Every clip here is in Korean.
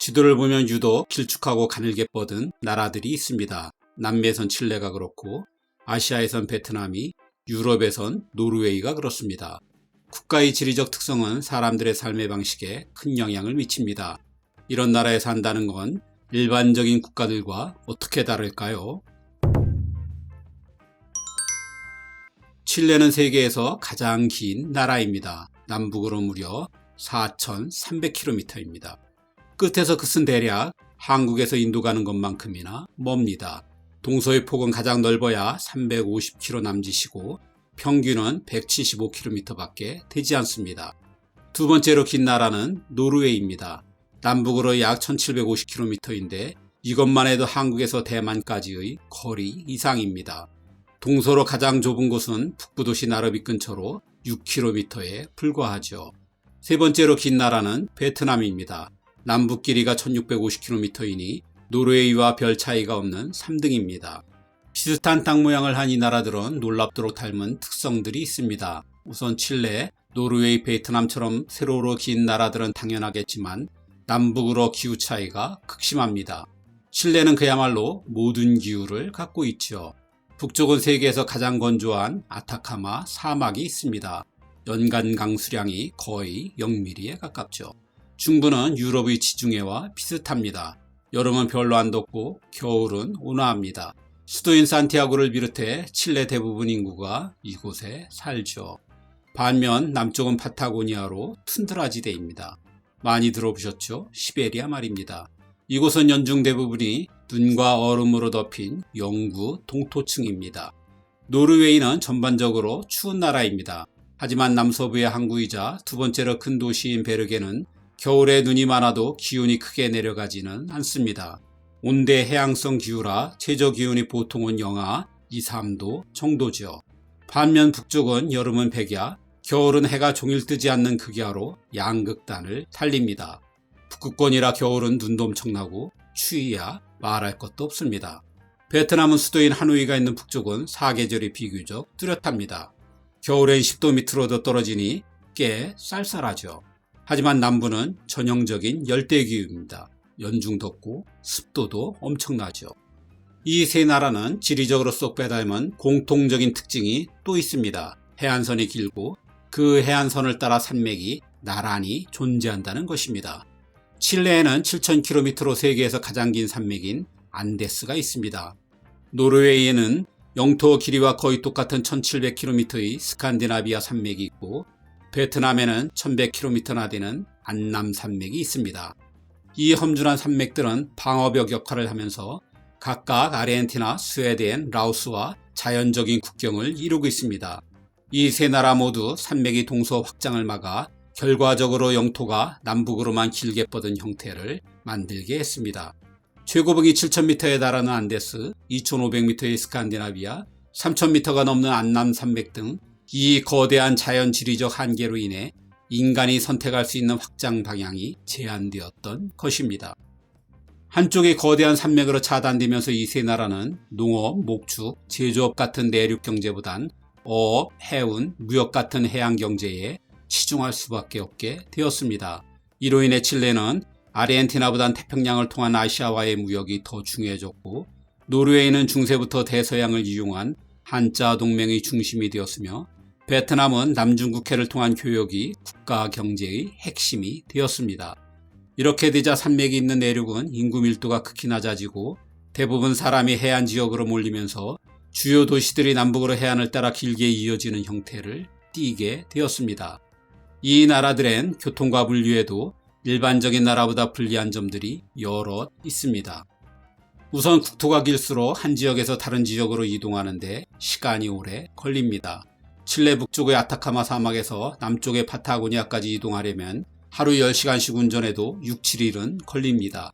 지도를 보면 유독 길쭉하고 가늘게 뻗은 나라들이 있습니다. 남미에선 칠레가 그렇고 아시아에선 베트남이, 유럽에선 노르웨이가 그렇습니다. 국가의 지리적 특성은 사람들의 삶의 방식에 큰 영향을 미칩니다. 이런 나라에 산다는 건 일반적인 국가들과 어떻게 다를까요? 칠레는 세계에서 가장 긴 나라입니다. 남북으로 무려 4,300km입니다. 끝에서 끝은 대략 한국에서 인도 가는 것만큼이나 멉니다. 동서의 폭은 가장 넓어야 350km 남짓이고 평균은 175km밖에 되지 않습니다. 두 번째로 긴 나라는 노르웨이입니다. 남북으로 약 1750km인데 이것만 해도 한국에서 대만까지의 거리 이상입니다. 동서로 가장 좁은 곳은 북부 도시 나르비 근처로 6km에 불과하죠. 세 번째로 긴 나라는 베트남입니다. 남북 길이가 1650km이니 노르웨이와 별 차이가 없는 3등입니다. 비슷한 땅 모양을 한 이 나라들은 놀랍도록 닮은 특성들이 있습니다. 우선 칠레, 노르웨이, 베트남처럼 세로로 긴 나라들은 당연하겠지만 남북으로 기후 차이가 극심합니다. 칠레는 그야말로 모든 기후를 갖고 있죠. 북쪽은 세계에서 가장 건조한 아타카마 사막이 있습니다. 연간 강수량이 거의 0mm에 가깝죠. 중부는 유럽의 지중해와 비슷합니다. 여름은 별로 안 덥고 겨울은 온화합니다. 수도인 산티아고를 비롯해 칠레 대부분 인구가 이곳에 살죠. 반면 남쪽은 파타고니아로 툰드라지대입니다. 많이 들어보셨죠? 시베리아 말입니다. 이곳은 연중 대부분이 눈과 얼음으로 덮인 영구 동토층입니다. 노르웨이는 전반적으로 추운 나라입니다. 하지만 남서부의 항구이자 두 번째로 큰 도시인 베르게는 겨울에 눈이 많아도 기온이 크게 내려가지는 않습니다. 온대 해양성 기후라 최저 기온이 보통은 영하 2, 3도 정도죠. 반면 북쪽은 여름은 백야, 겨울은 해가 종일 뜨지 않는 극야로 양극단을 달립니다. 북극권이라 겨울은 눈도 엄청나고 추위야 말할 것도 없습니다. 베트남은 수도인 하노이가 있는 북쪽은 사계절이 비교적 뚜렷합니다. 겨울엔 10도 밑으로 더 떨어지니 꽤 쌀쌀하죠. 하지만 남부는 전형적인 열대기후입니다. 연중 덥고 습도도 엄청나죠. 이 세 나라는 지리적으로 쏙 빼닮은 공통적인 특징이 또 있습니다. 해안선이 길고 그 해안선을 따라 산맥이 나란히 존재한다는 것입니다. 칠레에는 7,000km로 세계에서 가장 긴 산맥인 안데스가 있습니다. 노르웨이에는 영토 길이와 거의 똑같은 1,700km의 스칸디나비아 산맥이 있고 베트남에는 1,100km나 되는 안남 산맥이 있습니다. 이 험준한 산맥들은 방어벽 역할을 하면서 각각 아르헨티나, 스웨덴, 라오스와 자연적인 국경을 이루고 있습니다. 이 세 나라 모두 산맥이 동서 확장을 막아 결과적으로 영토가 남북으로만 길게 뻗은 형태를 만들게 했습니다. 최고봉이 7,000m에 달하는 안데스, 2,500m의 스칸디나비아, 3,000m가 넘는 안남 산맥 등 이 거대한 자연 지리적 한계로 인해 인간이 선택할 수 있는 확장 방향이 제한되었던 것입니다. 한쪽이 거대한 산맥으로 차단되면서 이 세 나라는 농업, 목축, 제조업 같은 내륙 경제보단 어업, 해운, 무역 같은 해양 경제에 치중할 수밖에 없게 되었습니다. 이로 인해 칠레는 아르헨티나보단 태평양을 통한 아시아와의 무역이 더 중요해졌고 노르웨이는 중세부터 대서양을 이용한 한자 동맹의 중심이 되었으며 베트남은 남중국해를 통한 교역이 국가 경제의 핵심이 되었습니다. 이렇게 되자 산맥이 있는 내륙은 인구 밀도가 극히 낮아지고 대부분 사람이 해안 지역으로 몰리면서 주요 도시들이 남북으로 해안을 따라 길게 이어지는 형태를 띠게 되었습니다. 이 나라들엔 교통과 물류에도 일반적인 나라보다 불리한 점들이 여럿 있습니다. 우선 국토가 길수록 한 지역에서 다른 지역으로 이동하는데 시간이 오래 걸립니다. 칠레 북쪽의 아타카마 사막에서 남쪽의 파타고니아까지 이동하려면 하루 10시간씩 운전해도 6, 7일은 걸립니다.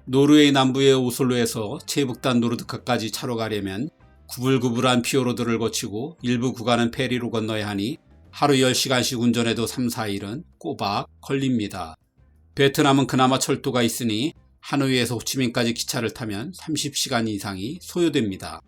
노르웨이 남부의 오슬로에서 최북단 노르드카까지 차로 가려면 구불구불한 피오르드를 거치고 일부 구간은 페리로 건너야 하니 하루 10시간씩 운전해도 3, 4일은 꼬박 걸립니다. 베트남은 그나마 철도가 있으니 하노이에서 호치민까지 기차를 타면 30시간 이상이 소요됩니다.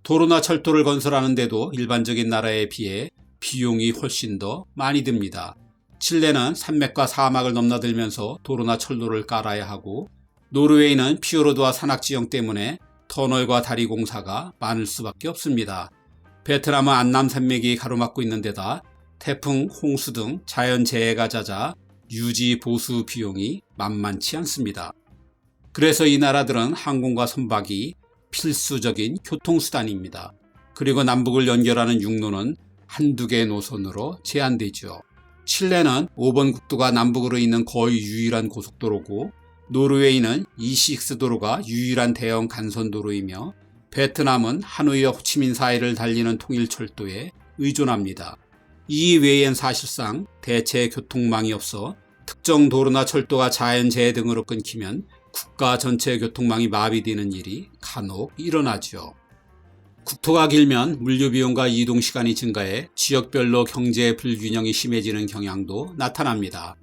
도로나 철도를 건설하는데도 일반적인 나라에 비해 비용이 훨씬 더 많이 듭니다. 칠레는 산맥과 사막을 넘나들면서 도로나 철로를 깔아야 하고, 노르웨이는 피오르드와 산악지형 때문에 터널과 다리 공사가 많을 수밖에 없습니다. 베트남은 안남산맥이 가로막고 있는 데다 태풍, 홍수 등 자연재해가 잦아 유지 보수 비용이 만만치 않습니다. 그래서 이 나라들은 항공과 선박이 필수적인 교통수단입니다. 그리고 남북을 연결하는 육로는 한두 개의 노선으로 제한되죠. 칠레는 5번 국도가 남북으로 있는 거의 유일한 고속도로고, 노르웨이는 E6 도로가 유일한 대형 간선도로이며, 베트남은 하노이와 호치민 사이를 달리는 통일철도에 의존합니다. 이 외엔 사실상 대체 교통망이 없어 특정 도로나 철도가 자연재해 등으로 끊기면 국가 전체 교통망이 마비되는 일이 간혹 일어나죠. 국토가 길면 물류비용과 이동시간이 증가해 지역별로 경제 불균형이 심해지는 경향도 나타납니다.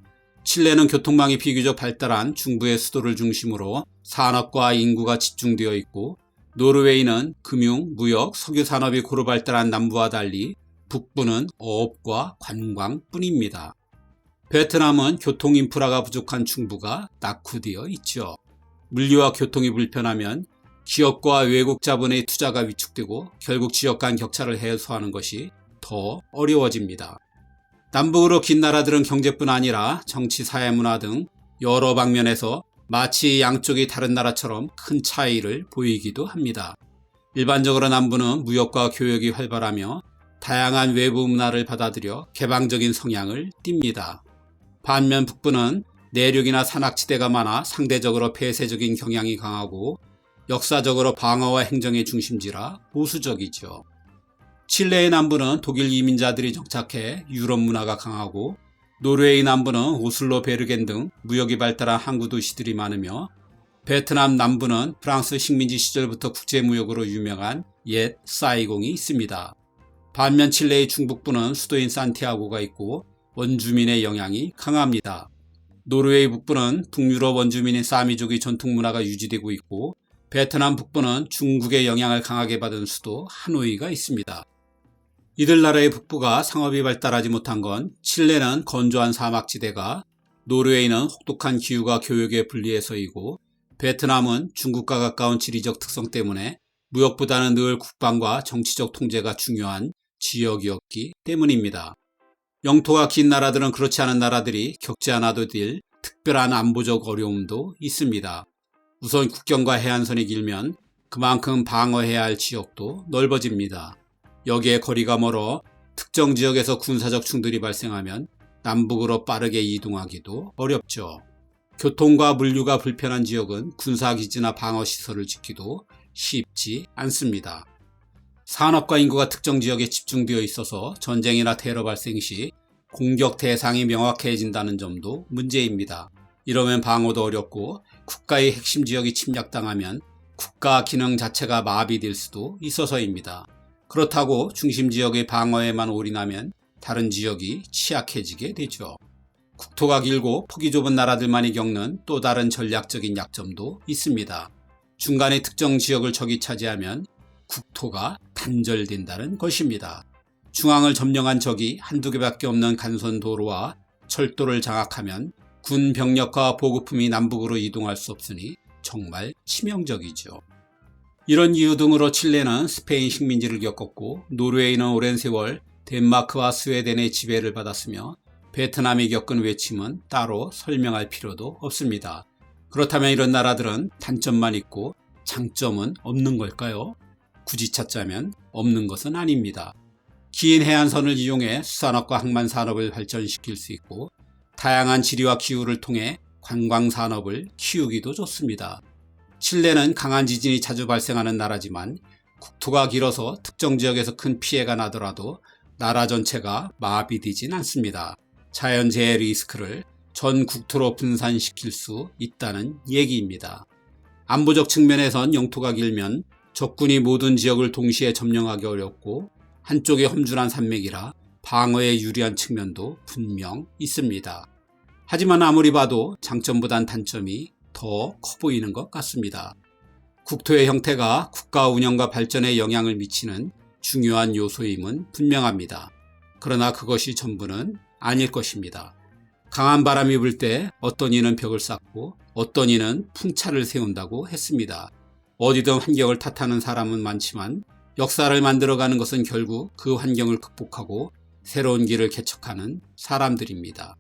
칠레는 교통망이 비교적 발달한 중부의 수도를 중심으로 산업과 인구가 집중되어 있고, 노르웨이는 금융, 무역, 석유 산업이 고루 발달한 남부와 달리 북부는 어업과 관광뿐입니다. 베트남은 교통 인프라가 부족한 중부가 낙후되어 있죠. 물류와 교통이 불편하면 기업과 외국 자본의 투자가 위축되고 결국 지역 간 격차를 해소하는 것이 더 어려워집니다. 남북으로 긴 나라들은 경제뿐 아니라 정치, 사회, 문화 등 여러 방면에서 마치 양쪽이 다른 나라처럼 큰 차이를 보이기도 합니다. 일반적으로 남부는 무역과 교역이 활발하며 다양한 외부 문화를 받아들여 개방적인 성향을 띱니다. 반면 북부는 내륙이나 산악지대가 많아 상대적으로 폐쇄적인 경향이 강하고 역사적으로 방어와 행정의 중심지라 보수적이죠. 칠레의 남부는 독일 이민자들이 정착해 유럽 문화가 강하고, 노르웨이 남부는 오슬로, 베르겐 등 무역이 발달한 항구 도시들이 많으며, 베트남 남부는 프랑스 식민지 시절부터 국제무역으로 유명한 옛 사이공이 있습니다. 반면 칠레의 중북부는 수도인 산티아고가 있고 원주민의 영향이 강합니다. 노르웨이 북부는 북유럽 원주민인 사미족의 전통 문화가 유지되고 있고, 베트남 북부는 중국의 영향을 강하게 받은 수도 하노이가 있습니다. 이들 나라의 북부가 상업이 발달하지 못한 건 칠레는 건조한 사막지대가, 노르웨이는 혹독한 기후가 교역에 불리해서이고, 베트남은 중국과 가까운 지리적 특성 때문에 무역보다는 늘 국방과 정치적 통제가 중요한 지역이었기 때문입니다. 영토가 긴 나라들은 그렇지 않은 나라들이 겪지 않아도 될 특별한 안보적 어려움도 있습니다. 우선 국경과 해안선이 길면 그만큼 방어해야 할 지역도 넓어집니다. 여기에 거리가 멀어 특정 지역에서 군사적 충돌이 발생하면 남북으로 빠르게 이동하기도 어렵죠. 교통과 물류가 불편한 지역은 군사기지나 방어시설을 짓기도 쉽지 않습니다. 산업과 인구가 특정 지역에 집중되어 있어서 전쟁이나 테러 발생 시 공격 대상이 명확해진다는 점도 문제입니다. 이러면 방어도 어렵고 국가의 핵심 지역이 침략당하면 국가 기능 자체가 마비될 수도 있어서입니다. 그렇다고 중심 지역의 방어에만 올인하면 다른 지역이 취약해지게 되죠. 국토가 길고 폭이 좁은 나라들만이 겪는 또 다른 전략적인 약점도 있습니다. 중간에 특정 지역을 적이 차지하면 국토가 단절된다는 것입니다. 중앙을 점령한 적이 한두 개밖에 없는 간선도로와 철도를 장악하면 군 병력과 보급품이 남북으로 이동할 수 없으니 정말 치명적이죠. 이런 이유 등으로 칠레는 스페인 식민지를 겪었고, 노르웨이는 오랜 세월 덴마크와 스웨덴의 지배를 받았으며, 베트남이 겪은 외침은 따로 설명할 필요도 없습니다. 그렇다면 이런 나라들은 단점만 있고 장점은 없는 걸까요? 굳이 찾자면 없는 것은 아닙니다. 긴 해안선을 이용해 수산업과 항만산업을 발전시킬 수 있고, 다양한 지리와 기후를 통해 관광산업을 키우기도 좋습니다. 칠레는 강한 지진이 자주 발생하는 나라지만 국토가 길어서 특정 지역에서 큰 피해가 나더라도 나라 전체가 마비되진 않습니다. 자연재해 리스크를 전 국토로 분산시킬 수 있다는 얘기입니다. 안보적 측면에선 영토가 길면 적군이 모든 지역을 동시에 점령하기 어렵고, 한쪽에 험준한 산맥이라 방어에 유리한 측면도 분명 있습니다. 하지만 아무리 봐도 장점보단 단점이 더 커 보이는 것 같습니다. 국토의 형태가 국가 운영과 발전에 영향을 미치는 중요한 요소임은 분명합니다. 그러나 그것이 전부는 아닐 것입니다. 강한 바람이 불 때 어떤 이는 벽을 쌓고 어떤 이는 풍차를 세운다고 했습니다. 어디든 환경을 탓하는 사람은 많지만 역사를 만들어가는 것은 결국 그 환경을 극복하고 새로운 길을 개척하는 사람들입니다.